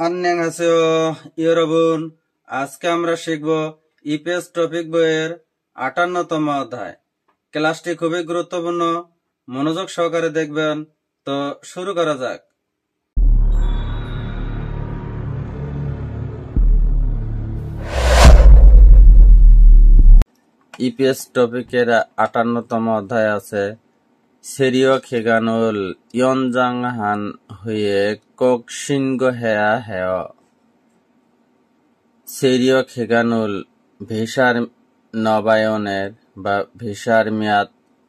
안녕하세요, 여러분. আজকে আমরা শিখব ইপিএস টপিক বইয়ের 58তম অধ্যায়। ক্লাসটি খুবই গুরুত্বপূর্ণ, মনোযোগ সহকারে দেখবেন। তো শুরু করা যাক। ইপিএস টপিকের 58তম অধ্যায় আছে সেরিয় খেগানুল ইয়নজাং হান হুয়ে কক শিনগো হেয়া হেয়। সেরিয় খেগানুল ভিসার নবায়নের বা ভিসার মেয়াদ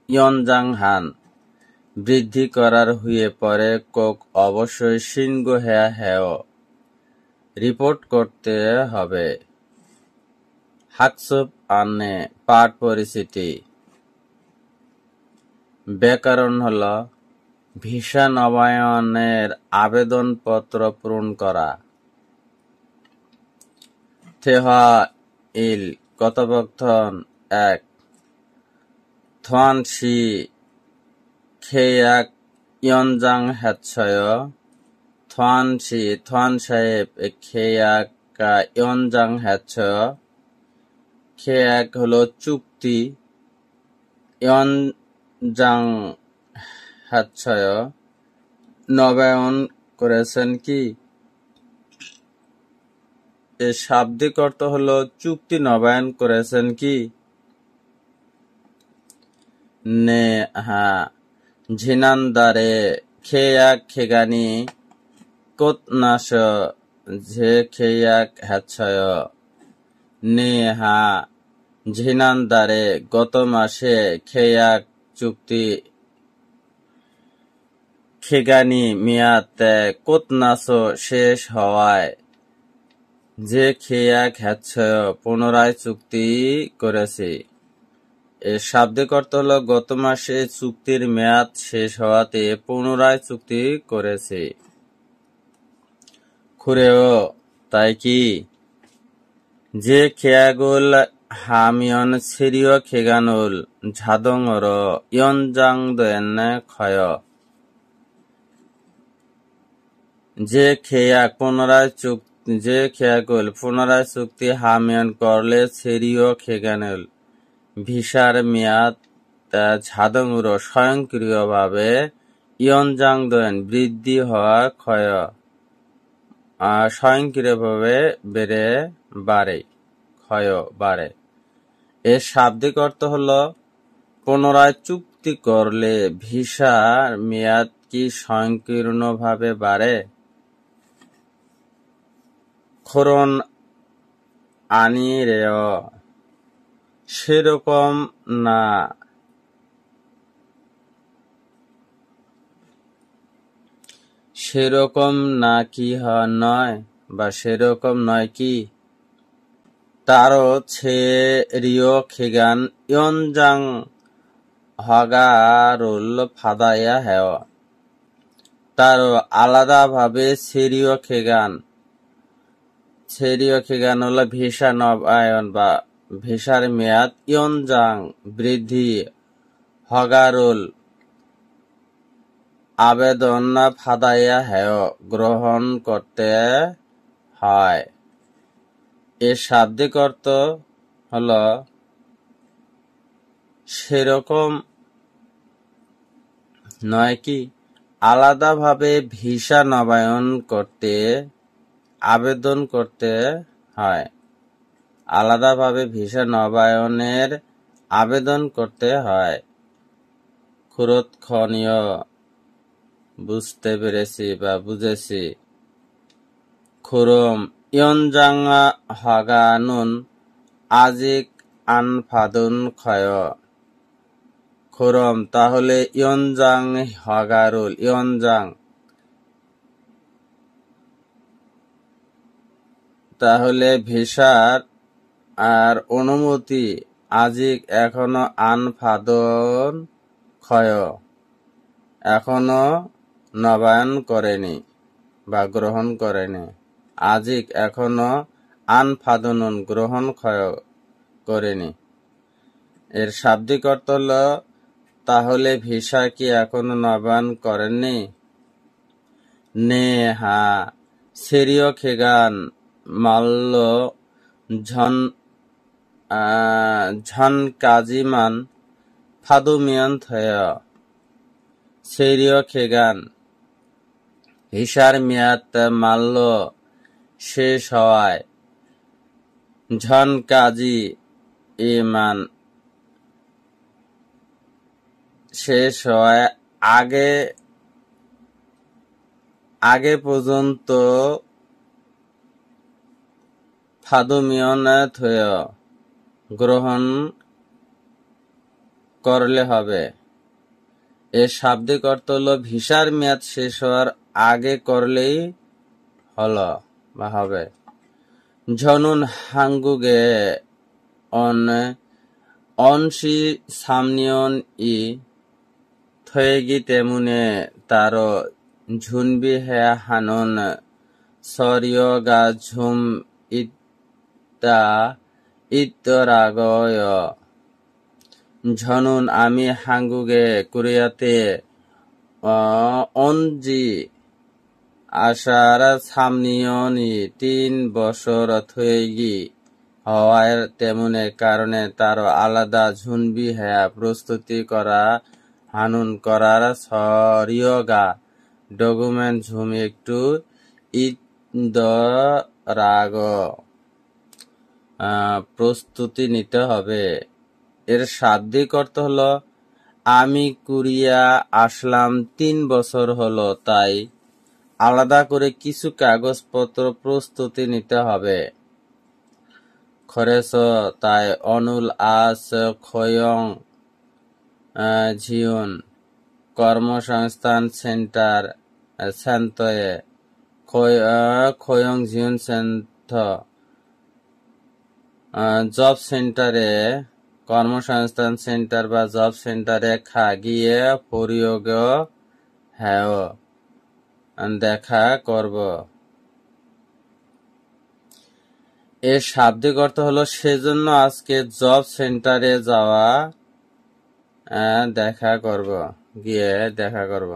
ইয়নজাং হান বৃদ্ধি করার হুয়ে পরে কক অবশ্যই শিনগো হেয়া হেয় রিপোর্ট করতে হবে। হাকসুপ আনে পাঠ পরিচিতি। ব্যাকরণ হল ভিসা নবায়নের আবেদনপত্র পূরণ করা। থেহা ইল কথোপকথন 1 থোয়ান শি খেয়াক ইয়নজাং হ্যাচ্ছয়। থোয়ান সাহেব খেয়াক ইয়নজাং হ্যাচ্ছয়। খেয়াক হল চুক্তি, ইয়নজাং হ্যাচ্ছয় নবায়ন করেছেন কি? এর শাব্দিক অর্থ হল চুক্তি নবায়ন করেছেন কি? নে হা ঝিনানদারে খেয়াক খেগানি কোতনাশ ঝে খেয়াক হ্যাচ্ছয়। নে হা ঝিনানদারে গত মাসে খেয়াক চুক্তি খেগানি মেয়াদ কোতনাশ শেষ হওয়ায় যে খেয়াক হ্যাচ্ছয় পুনরায় চুক্তি করেছি। এর শাব্দিক অর্থ হল গত মাসে চুক্তির মেয়াদ শেষ হওয়াতে পুনরায় চুক্তি করেছি। খুরেও তাই কি? যে খেয়াগুল হামিয়ন সেরিয় খেগানুল ঝাদংর ইয়নজাং দেন ক্ষয়। যে খেয়াগুল পুনরায় চুক্তি হামিয়ন করলে সেরিয় খেগানুল ভিসার মেয়াদ ঝাদংর স্বয়ংক্রিয়ভাবে ইয়নজাং দেন বৃদ্ধি হওয়া ক্ষয় স্বয়ংক্রিয়ভাবে বাড়ে। এর শাব্দিক অর্থ হল পুনরায় চুক্তি করলে ভিসার মেয়াদ কি স্বয়ংক্রিয়ভাবে বাড়ে? খোরন আনি রেয় সেরকম না। সেরকম না কি নয় বা সেরকম নয় কি? তারও ছেরিয় খেগান ইয়নজাং হগারুল ফাদায়া হেয়। তারও আলাদাভাবে সেরিয় খেগান হল ভিসা নবায়ন বা ভিসার মেয়াদ ইয়নজাং বৃদ্ধি হগারুল আবেদন ফাদায়া হেয় গ্রহণ করতে হয়। এর শাব্দিক অর্থ হল সেরকম নয় কি? আলাদাভাবে ভিসা নবায়ন করতে আবেদন করতে হয়। আলাদাভাবে ভিসা নবায়নের আবেদন করতে হয়। খুরতক্ষণীয় বুঝতে পেরেছি বা বুঝেছি। খুরম ইয়নজাং হগানুন আজিক আনফাদুন ক্ষয়। খুরম তাহলে ইয়নজাং হগারুল তাহলে ভিসার আর অনুমতি আজিক এখনো আনফাদন ক্ষয় এখনো নবায়ন করেনি বা গ্রহণ করেনি। আজিক এখনো আনফাদনুন গ্রহণ ক্ষয় করেনি। এর শাব্দিক অর্থ হল তাহলে ভিসা কি এখনো নবায়ন করেননি? নে হা সেরিয় খেগান মাল্য ঝন ঝন কাজিমান ফাদুমিয়ন থয় সেরিয় খেগান হিসার মেয়াদ মাল্য শেষ হওয়ায় ঝন কাজি ইমান শেষ হওয়ায় আগে পর্যন্ত ফাদুমিয়ন থয় গ্রহণ করলে হবে। এর শাব্দিক অর্থ হলো ভিসার মেয়াদ শেষ হওয়ার আগে করলেই হলো বা হবে। ঝনুন হাঙ্গুগে অনশি সামনিয়ন ই থয়েগি তেমুনে তারো ঝুনবি হে হানন সরিয় গা ঝুম ইত্তরাগয় ঝনুন আমি হাঙ্গুগে কোরিয়াতে অনজি আশার সামনিয়নি 3 বছর থয়েগি হওয়ার তেমনে কারণে তারও আলাদা ঝুনবি হ্যা প্রস্তুতি করা হানুন করার সরিয়গা ডকুমেন্ট ঝুম একটু রাগ প্রস্তুতি নিতে হবে। এর শাব্দিক অর্থ হলো আমি কোরিয়া আসলাম 3 বছর হলো, তাই আলাদা করে কিছু কাগজপত্র প্রস্তুতি নিতে হবে। খরেস তাই অনুল আস খয়ং ঝিউন কর্মসংস্থান সেন্টার সেন্তয়ে খয়ং ঝিউন সেন্ট জব সেন্টারে কর্মসংস্থান সেন্টার বা জব সেন্টারে গিয়ে প্রয়োগ হ্যাঁ দেখা করব। এর শাব্দিক অর্থ হলো সেজন্য আজকে জব সেন্টারে যাওয়া গিয়ে দেখা করব।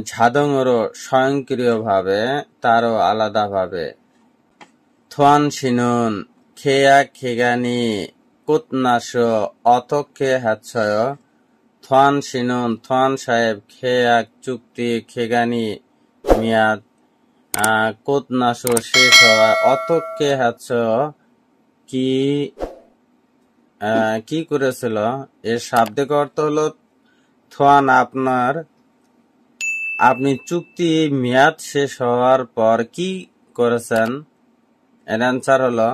ঝাদংরো স্বয়ংক্রিয়ভাবে তারও আলাদাভাবে। থোয়ান সিনুন খেয়া খেগানি কুতনাশ অতক্ষে হাচ্ছয় থোয়ান সিনুন থোয়ান সাহেব খেয়াক চুক্তি খেগানি মেয়াদ কুতনাশ শেষ হওয়া অতক্ষে হাচ্ছ কি করেছিল। এর শাব্দিক অর্থ হলো থোয়ান আপনি চুক্তি মেয়াদ শেষ হওয়ার পর কি করেছেন। এর অ্যান্সার হলো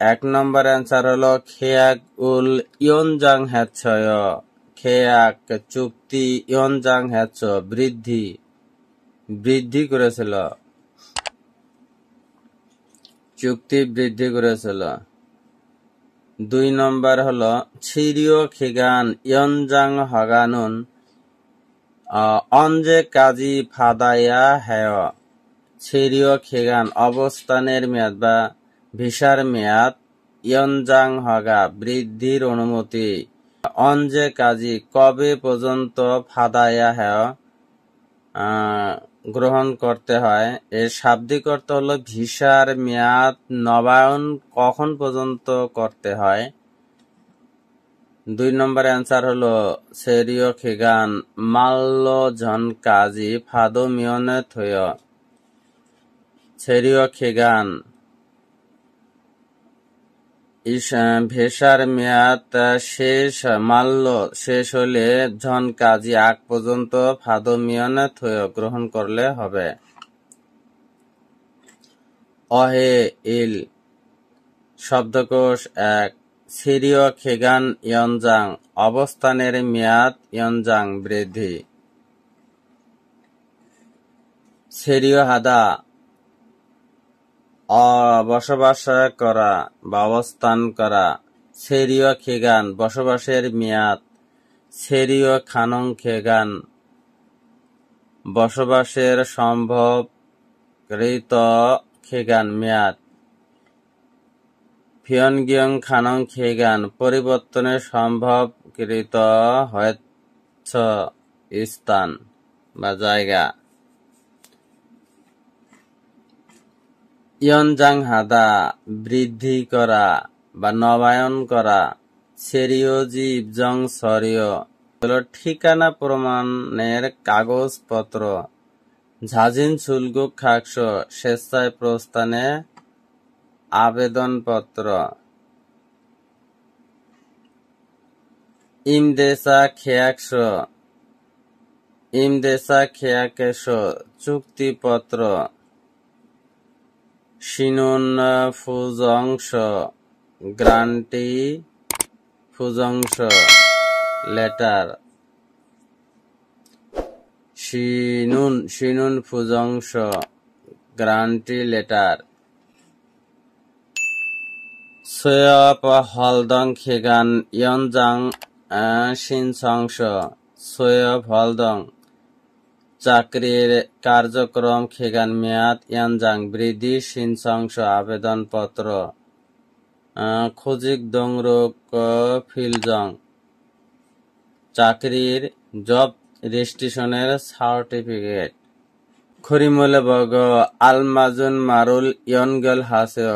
1 নম্বর অ্যান্সার হলো খেয়াক উল ইয়নজাং হ্যাচ্ছয় খেয়াক চুক্তি ইয়নজাং হ্যাচ্ছ বৃদ্ধি করেছিল, চুক্তি বৃদ্ধি করেছিল। 2 নম্বর হলো ছিরিয় খেগান ইয়নজাং হগানুন অঞ্জে কাজী ফাদায়া হ্যায় ছিরিয় খেগান অবস্থানের মেয়াদ বা ভিসার মেয়াদ ইয়নজাং হগা বৃদ্ধির অনুমতি অঞ্জে কাজী কবে পর্যন্ত ফাদায়া হ্যায় গ্রহণ করতে হয়। এর শাব্দিক অর্থ হলো ভিসার মেয়াদ নবায়ন কখন পর্যন্ত করতে হয়। 2 নম্বর অ্যান্সার হলো সেরিয় খেগান মাল্য ঝন কাজী ফাদো মিয়নে থয় সেরিয় খেগান ভিসার মেয়াদ মাল্য শেষ হলে ঝন কাজী আগ পর্যন্ত ফাদো মিয়নে থয় গ্রহণ করলে হবে। অহে ইল শব্দকোষ 1 সিরিয় খেগান ইয়নজাং অবস্থানের মেয়াদ ইয়নজাং বৃদ্ধি। সেরিয় হাদা বসবাস করা বা অবস্থান করা। সেরিয় খেগান বসবাসের মেয়াদ। সেরিয় খানং খেগান বসবাসের সম্ভবকৃত খেগান মেয়াদ। ফিয়নগিয়ং খানং খেগান পরিবর্তনের সম্ভবকৃত হয়েছ স্থান বা জায়গা। ইয়নজাং হাদা বৃদ্ধি করা বা নবায়ন করা। সেরিওজি ইবজং সরিয় হলো ঠিকানা প্রমাণের কাগজপত্র। ঝাজিন শুল্গুক খাকস স্বেচ্ছায় প্রস্থানে আবেদনপত্র। ইমদেশা খেয়াকস চুক্তিপত্র। শিনুন ফুজংস গ্রান্টি ফুজংস লেটার। শিনুন ফুজংস গ্রান্টি লেটার। সোয়প হলদং খেগান ইয়নজাং শিনসংস। সোয়প হলদং চাকরির কার্যক্রম খেগান মেয়াদ ইয়ানজাং বৃদ্ধি শিনসংস আবেদনপত্র। খুজিক দংরুক ফিলজং চাকরির জব রেজিস্ট্রেশনের সার্টিফিকেট। খরিমুল বগ আলমাজুন মারুল ইয়নগল হাসে।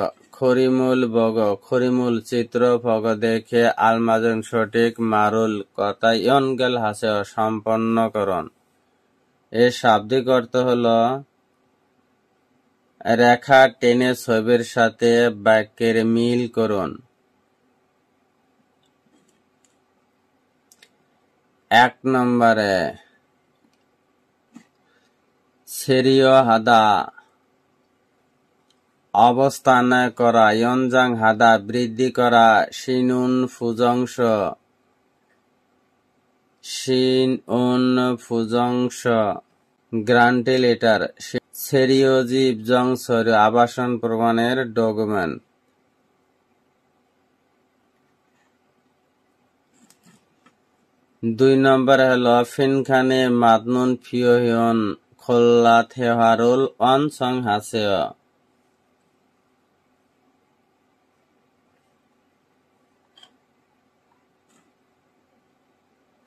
খরিমুল চিত্র ভগ দেখে আলমাজুন সঠিক মারুল কথা ইয়নগল হাসে সম্পন্নকরণ। এর শাব্দিক অর্থ হল রেখা টেনে ছবির সাথে বাক্যের মিল করুন। 1 নম্বরে সেরিয় হাদা অবস্থান করা। ইয়নজাং হাদা বৃদ্ধি করা। শিনুন ফুজংস গ্রান্টি লেটার। সেরিওজি ইবজং সরিয় আবাসন প্রমাণের ডকুমেন্ট। 2 নম্বরে হল ফিনখানে মাদনুন ফিওহিয়ন খোল্লা থেহারুল অনসং হাসেয়।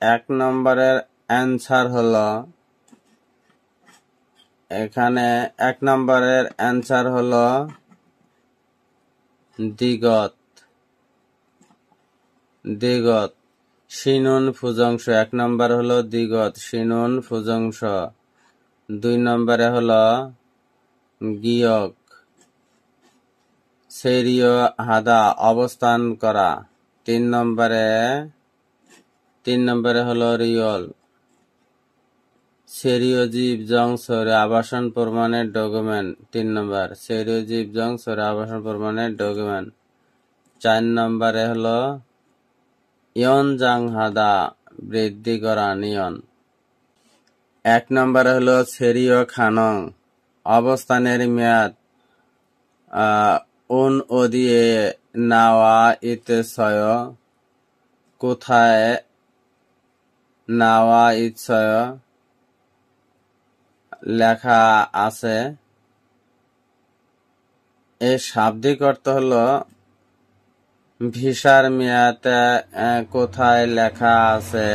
1 নম্বরের অ্যান্সার হল এখানে 1 নম্বরের অ্যান্সার হল দিগত। শিনুন ফুজংস 1 নম্বর হলো দিগত শিনুন ফুজংস। 2 নম্বরে হলো গিয়ক। সেরিয় হাদা অবস্থান করা। 3 নম্বরে হলো রিয়ল। সেরিওজি ইবজং সরে আবাসন প্রমাণের ডকুমেন্ট। 3 নম্বর সেরিওজি ইবজং সরে আবাসন প্রমাণের ডকুমেন্ট। 4 নম্বরে হলো ইয়নজাং হাদা বৃদ্ধি করা নিয়ন। 1 নম্বরে হলো সেরিয় খানং অবস্থানের মেয়াদ। উন ওদিয়ে নাওয়া ইতেছয় কোথায় নাওয়া ইচ্ছয় লেখা আছে। এর শাব্দিক অর্থ হলো ভিসার মেয়াদ কোথায় লেখা আছে।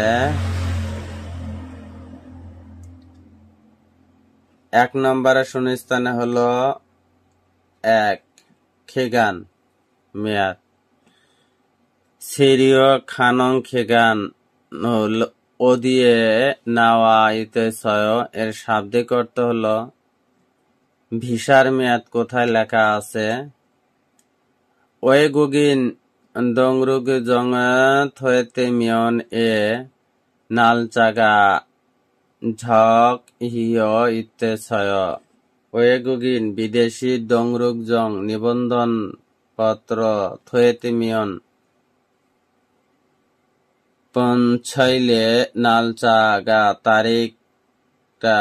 1 নম্বরের শূন্যস্থানে হলো 1 খেগান মেয়াদ। সেরিয় খানং খেগান ওদিয়ে নাওয়া ইতেছয় এর শাব্দিক অর্থ হলো ভিসার মেয়াদ কোথায় লেখা আছে। ওয়েগুগিন দংরুগ জং থয়েতে মিয়ন এ নালচাগা ঝক হিয় ইতেছয়। ওয়েগুগিন বিদেশি দংরুগ জং নিবন্ধন পত্র থয়েতে মিয়ন পঞ্ছাইলে নালচাগা তারিখটা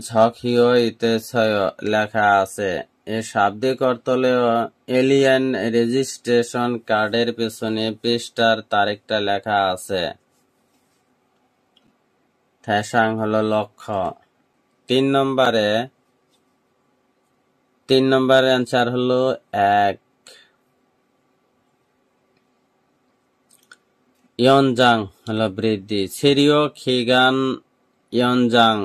ঝকিও ইতেছয় লেখা আছে। এর শাব্দিক অর্থ হল এলিয়েন রেজিস্ট্রেশন কার্ডের পেছনে পৃষ্ঠার তারিখটা লেখা আছে। থ্যাসাং হলো লক্ষ্য। 3 নম্বরে অ্যান্সার হলো 1 ইয়নজাং হলো বৃদ্ধি। সেরিয় খেগান ইয়নজাং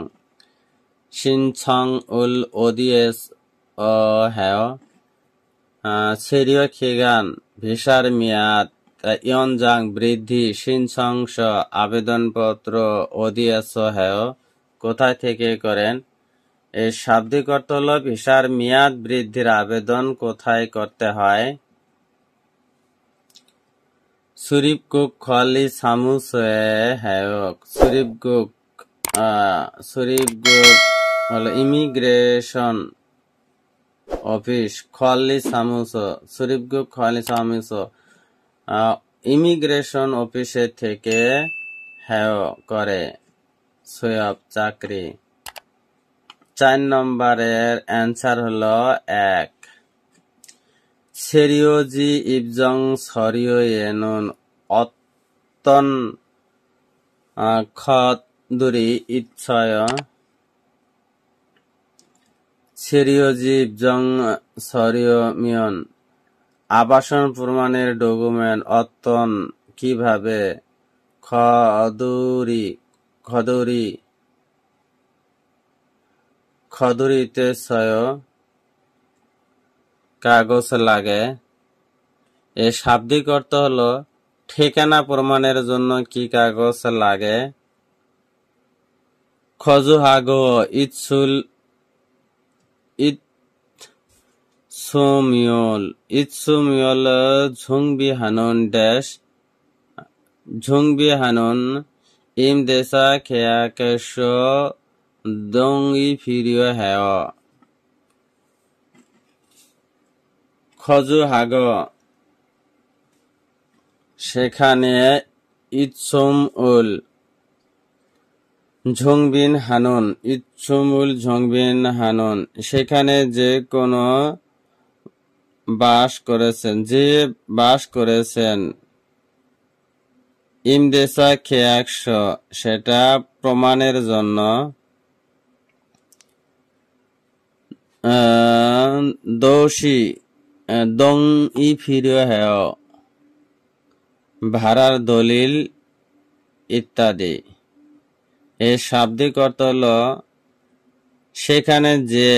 শিনছং উল ওদিয়েস হ্যায় সেরিয় খিগান ভিসার মেয়াদ ইয়নজাং বৃদ্ধি সিনসংস আবেদনপত্র ওদিয়াস হ্যায় কোথায় থেকে করেন? এর শাব্দিক অর্থ হল ভিসার মেয়াদ বৃদ্ধির আবেদন কোথায় করতে হয়? সুরিপকুক খলি সামুস হ্যায়ক সুরিপকুক হলো ইমিগ্রেশন অফিস খলি সামুস সুরিপকুক খলি সামুস ইমিগ্রেশন অফিসের থেকে হ্যায় করে সৈয়ব চাকরি। 4 নম্বরের অ্যান্সার হলো 1। সেরিওজি ইবজং সরিও এনুন অত্তন খদুরি ইচ্ছয় সেরিওজি ইবজং সরিও মিয়ন আবাসন প্রমাণের ডকুমেন্ট অত্তন কিভাবে খদুরিতে সয় কাগজ লাগে। এর শাব্দিক অর্থ হলো ঠিকানা প্রমাণের জন্য কি কাগজ লাগে? খজুহাগো ইৎসুমিয়ল ঝুংবি হানুন ইম দেশা খেয়াকেশ দং ই ফিরিয় হ্যায় খজুহাগ সেখানে ইৎসুমউল ঝংবিন হানুন সেখানে যে বাস করেছেন ইমদেশা খেয়াকশ সেটা প্রমাণের জন্য দোষী দং ই ফিরিয় হ্যায় ভাড়ার দলিল ইত্যাদি। এর শাব্দিক অর্থ হল সেখানে যে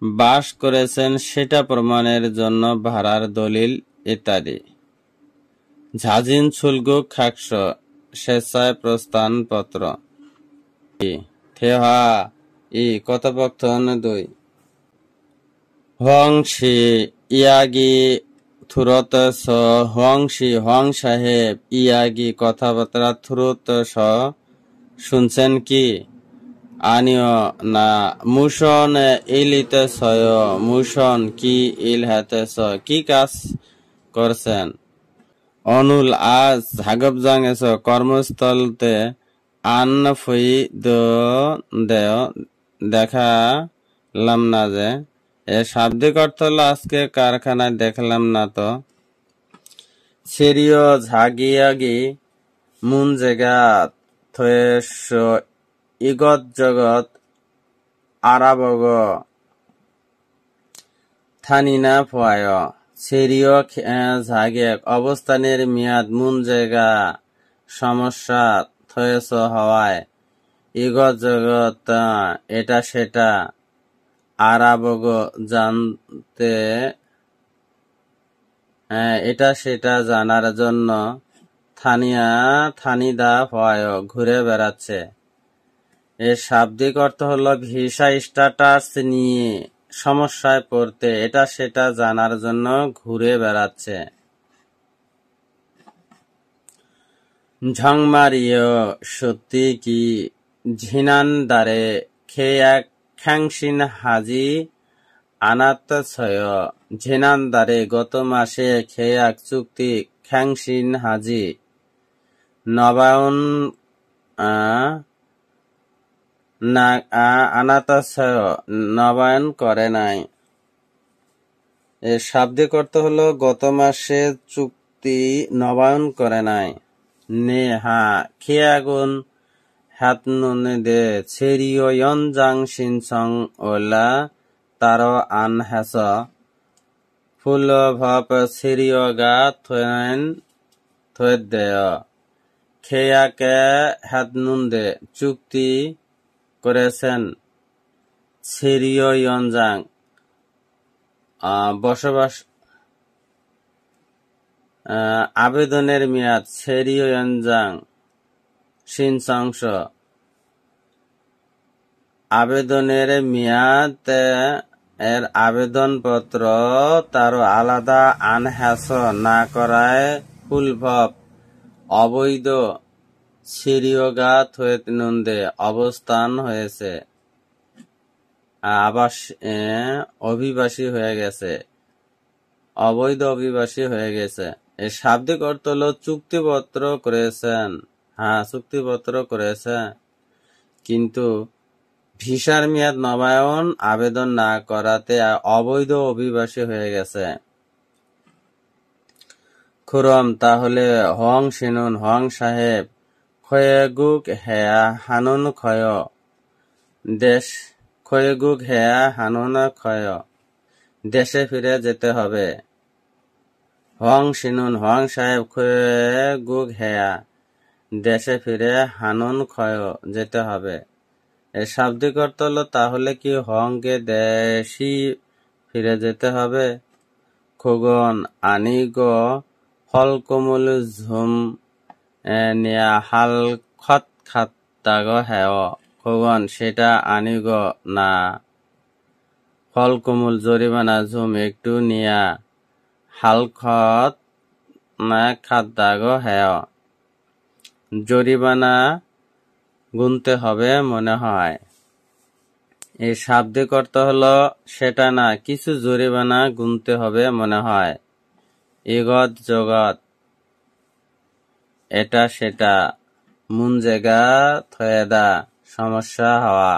বাস করেছেন সেটা প্রমাণের জন্য ভাড়ার দলিল ইত্যাদি। ঝাজিন ছুলগু খাকস স্বেচ্ছায় প্রস্থানপত্র। থেহা ই কথোপকথন 2 হুয়াংশি ইয়াগি থুরত স হুয়াং সাহেব ইয়াগি কথাবার্তা থুরত স শুনছেন কি? আনিও না মুশন ইলিতে সয় মুশন কি ইল হাতে স কি কাজ করছেন? অনুল আজ ঝাগবজাং এস কর্মস্থলতে আন ফুই দেখালাম না যে। এর শাব্দিক অর্থ হলো আজকে কারখানায় দেখলাম না তো। সেরিয় ঝাগিয়াগি মুন জেগাত থয়েস ইগত জগৎ আরাবগ থানিনা ফয় সেরিয় ঝাগিয়াক অবস্থানের মেয়াদ মুন জায়গা সমস্যা থয়েস হওয়ায় ইগত জগৎ এটা সেটা আরাবগ জানতে এটা সেটা জানার জন্য থানিদা হয় ঘুরে বেড়াচ্ছে। এর শাব্দিক অর্থ হলো ভিসা স্ট্যাটাস নিয়ে সমস্যায় পড়তে এটা সেটা জানার জন্য ঘুরে বেড়াচ্ছে। ঝংমারিয় সত্যি কি ঝিনানদারে খেয়াক খ্যাংসিন হাজি আনাত ছয় ঝিনানদারে গত মাসে খেয়াক চুক্তি খ্যাংসিন হাজি নবায়ন আনাত ছয় নবায়ন করে নাই। এর শাব্দিক অর্থ হলো গত মাসে চুক্তি নবায়ন করে নাই। নে হা খেয়াগুন হাত নুনে দে ছেড়িও ইয়নজাং সিনসং ওলা তারো আন হ্যাস ফুল ভাপ ছেড়িও গা থয়ে দেয় খেয়াকে হাত নুন দে চুক্তি করেছেন সেরিয় ইয়নজাং বসবাস আবেদনের মেয়াদ সেরিয় ইয়নজাং সিনসাংস আবেদনের মেয়াদ এর আবেদনপত্র তারও আলাদা আনহ্যাস না করায় ফুলভব অবৈধ সিরিয়গা থুয়েতনুন্দে অবস্থান হয়েছে অভিবাসী হয়ে গেছে অবৈধ অভিবাসী হয়ে গেছে। এর শাব্দিক অর্থ হল চুক্তিপত্র করেছেন, চুক্তিপত্র করেছে কিন্তু ভিসার মেয়াদ নবায়ন আবেদন না করাতে অবৈধ অভিবাসী হয়ে গেছে। খুরম তাহলে হং সিনুন হং সাহেব খয়েগুক হেয়া হানুন খয় দেশ খয়েগুক হেয়া হানুন খয় দেশে ফিরে যেতে হবে। হং সিনুন হং সাহেব খয়েগুক হেয়া দেশে ফিরে হানুন খয় যেতে হবে। এর শাব্দিক অর্থ হল তাহলে কি হংকে দেশি ফিরে যেতে হবে। খোগন আনিগ ফলকমল ঝুম নিয়া হাল খত খাত্তাগ হেয় খোগন সেটা আনিগ না ফলকমল জরিমানা ঝুম একটু নিয়া হালখত না খাদ্দাগ হেয় জরিমানা গুনতে হবে মনে হয়। এই শাব্দিক অর্থ হল সেটা না কিছু জরিমানা গুনতে হবে মনে হয়। ইগত জগৎ এটা সেটা মুনজেগা থয়েদা সমস্যা হওয়া।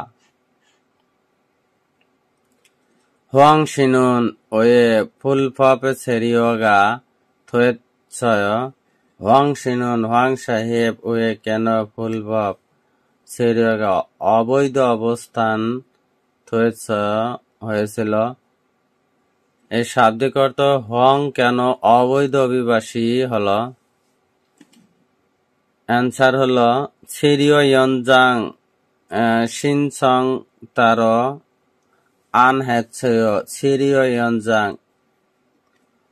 হুয়াং সিনুন ওয়ে ফুলফপ সেরিয়গা থয়েছয় হুয়াং সিনুন হুয়াং সাহেব ওয়ে কেন ফুলফপ সেরিয়গা অবৈধ অবস্থান হয়েছিল। এই শাব্দিক অর্থ হং কেন অবৈধ অভিবাসী হল। অ্যান্সার হল সেরিয় ইয়নজাং সিনসং তার আনহ্যাচ্ছয় সেরিয় ইয়নজাং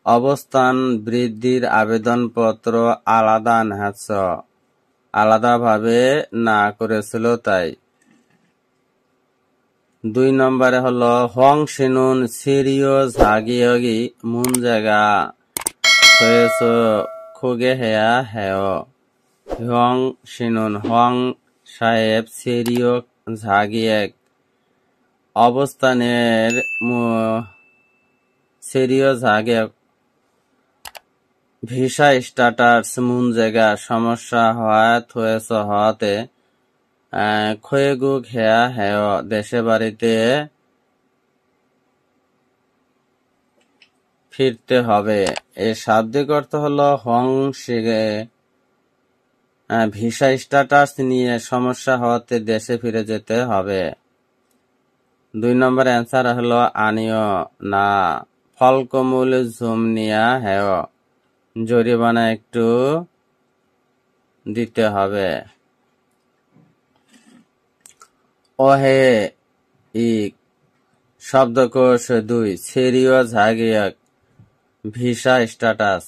অবস্থান বৃদ্ধির আবেদনপত্র আলাদা আনহ্যাচ্ছ আলাদাভাবে না করেছিল তাই। 2 নম্বরে হল হং সিনুন সিরিয় ঝাগিয়গি মুন জায়গা হয়েছ খুগে হেয়া হেয় হং সিনুন হং সাহেব সিরিয় ঝাগিয়েক অবস্থানের সিরিয় ঝাগিয়েক ভিসা স্ট্যাটাস মুন জায়গা সমস্যা হওয়াতে খয়েগুক হেয়া হেয় দেশে বাড়িতে ফিরতে হবে। এর শাব্দিক অর্থ হল হং সিগে ভিসা স্ট্যাটাস নিয়ে সমস্যা হওয়াতে দেশে ফিরে যেতে হবে। 2 নম্বর অ্যান্সার হল আনিয় না ফলকমূল ঝুম নিয়া হেয় জরিমানা একটু দিতে হবে। ওহে ইক শব্দকোষ 2 সেরিয় ঝাগিয়ক ভিসা স্ট্যাটাস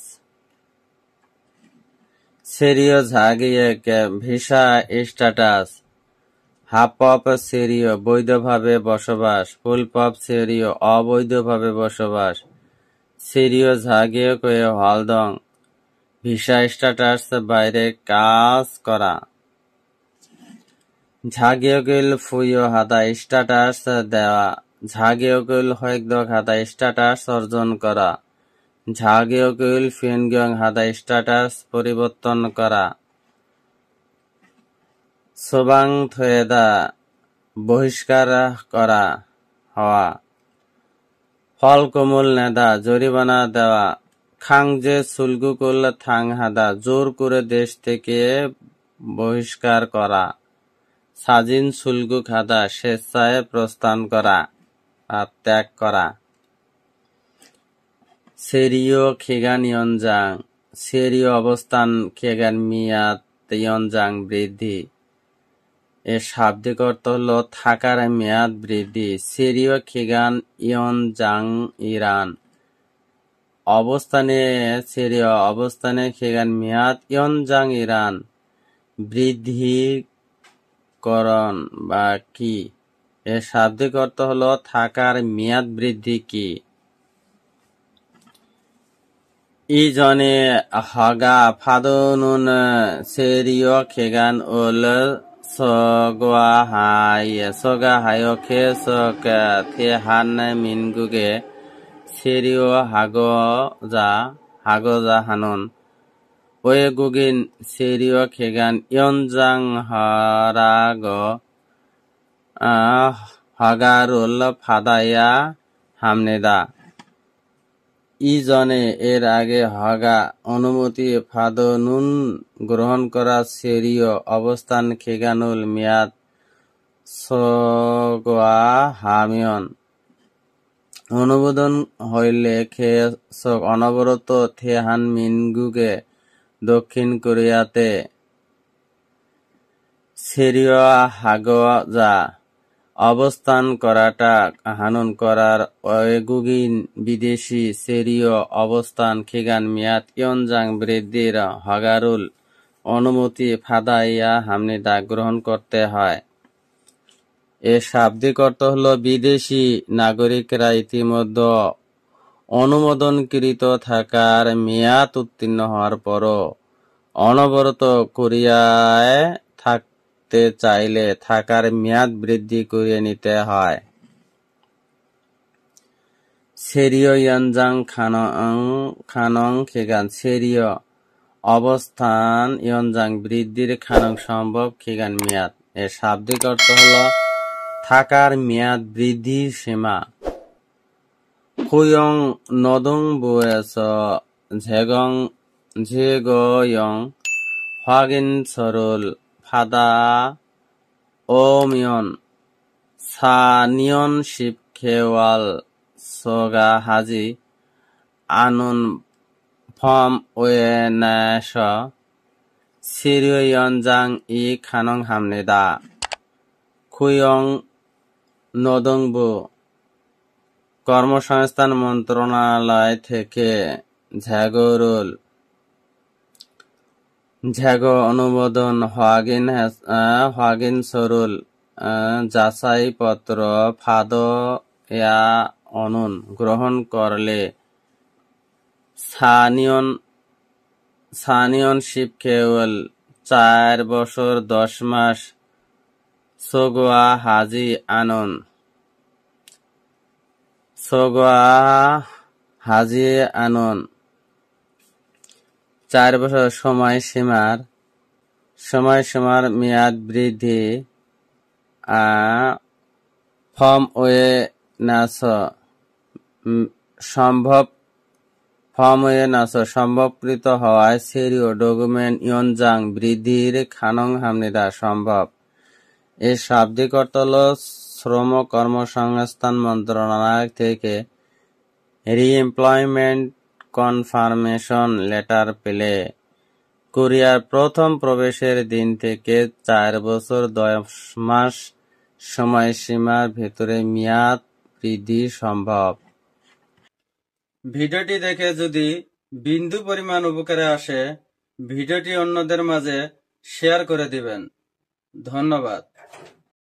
সেরিয় ঝাগিয়ক ভিসা স্ট্যাটাস হাপপ সেরিয় বৈধভাবে বসবাস ফুলপপ সেরিয় অবৈধভাবে বসবাস সেরিয় ঝাগিয়ক হলদং ভিসা স্ট্যাটাস বাইরে কাজ করা। ঝাগিয়গুল ফুয় হাদা স্ট্যাটাস দেওয়া ঝাগিয়গুল হয়েকদক হাদা স্ট্যাটাস অর্জন করা ঝাগিয়গুল ফিনগং হাদা স্ট্যাটাস পরিবর্তন করা। সোবাং থয়েদা বহিষ্কার করা হওয়া ফলকমল নেদা জরিমানা দেওয়া খাংজে সুলগুকুল থাং হাদা জোর করে দেশ থেকে বহিষ্কার করা সাজিন সুলগুক হাদা স্বেচ্ছায় প্রস্থান করা ত্যাগ করা। সেরিয় খেগান ইয়নজাং সেরিয় অবস্থান খেগান মিয়াদ ইয়নজাং বৃদ্ধি এর শাব্দিক অর্থ হলো থাকার মেয়াদ বৃদ্ধি। সিরীয় খিগান ইয়ন জাং ইরান সিরীয় অবস্থানে খিগান মেয়াদ ইয়ন জাং ইরান বৃদ্ধিকরণ বা কি? এর শাব্দিক অর্থ হলো থাকার মেয়াদ বৃদ্ধি কি? ইজনে হগা ফাদনুন সেরিয় খেগান ওল সগাহায় খেসক থেহান মিনগুগে সেরিয় হাগজা হানুন ওয়ে গুগিন সেরিয় খেগান ইয়নজাং হরাগ হগারুল ফাদায়া হামনেদা। ইজনে এর আগে হগা অনুমতি ফাদনুন গ্রহণ করা সেরীয় অবস্থান খেগানুল মেয়াদ সগোয়া হামিয়ন অনুমোদন হইলে খেসক অনবরত থেহান মিনগুগে দক্ষিণ কোরিয়াতে সেরীয় হাগজা অবস্থান করাটা হানুন করার ওয়েগুগিন বিদেশি সেরীয় অবস্থান খিগান মেয়াদ ইয়নজাং বৃদ্ধির হগারুল অনুমতি ফাদাইয়া হামনিদা গ্রহণ করতে হয়। এর শাব্দিক অর্থ হল বিদেশি নাগরিকরা ইতিমধ্যে অনুমোদনকৃত থাকার মেয়াদ উত্তীর্ণ হওয়ার পরও অনবরত কোরিয়ায় থাকতে চাইলে থাকার মেয়াদ বৃদ্ধি করে নিতে হয়। সেরীয় ইয়নজাং খানং খিগান সেরীয় অবস্থান ইয়নজাং বৃদ্ধির খানং সম্ভব খিগান মেয়াদ। এর শাব্দিক অর্থ হল থাকার মেয়াদ বৃদ্ধির সীমা। খুয়ং নদং বুয়েস ঝেগয়ং হ্বাগিন সরুল ফাদা ওমিয়ন সানিয়ন শিব খেওয়াল সোগা হাজি আনুন ফম ওয়েনাস সিরীয় ইয়নজাং ই খানং হামনেদা। খুয়ং নদংবু কর্মসংস্থান মন্ত্রণালয় থেকে ঝ্যাগো অনুমোদন হ্বাগিন সরুল যাচাইপত্র ফাদয়া অনুন গ্রহণ করলে সানিয়ন শিব খেওয়াল 4 বছর 10 মাস সোগোয়া হাজি আনুন 4 বছর সময়সীমার মেয়াদ বৃদ্ধি ফম ওয়ে নাস সম্ভবকৃত হওয়ায় সেরীয় ডকুমেন্ট ইয়নজাং বৃদ্ধির খানং হামনিদা সম্ভব। এর শাব্দিক অর্থ হল শ্রম কর্মসংস্থান মন্ত্রণালয় থেকে রি-এমপ্লয়মেন্ট কনফার্মেশন লেটার পেলে কোরিয়ার প্রথম প্রবেশের দিন থেকে 4 বছর 10 মাস সময়সীমার ভেতরে মেয়াদ বৃদ্ধি সম্ভব। ভিডিওটি দেখে যদি বিন্দু পরিমাণ উপকারে আসে ভিডিওটি অন্যদের মাঝে শেয়ার করে দিবেন। ধন্যবাদ।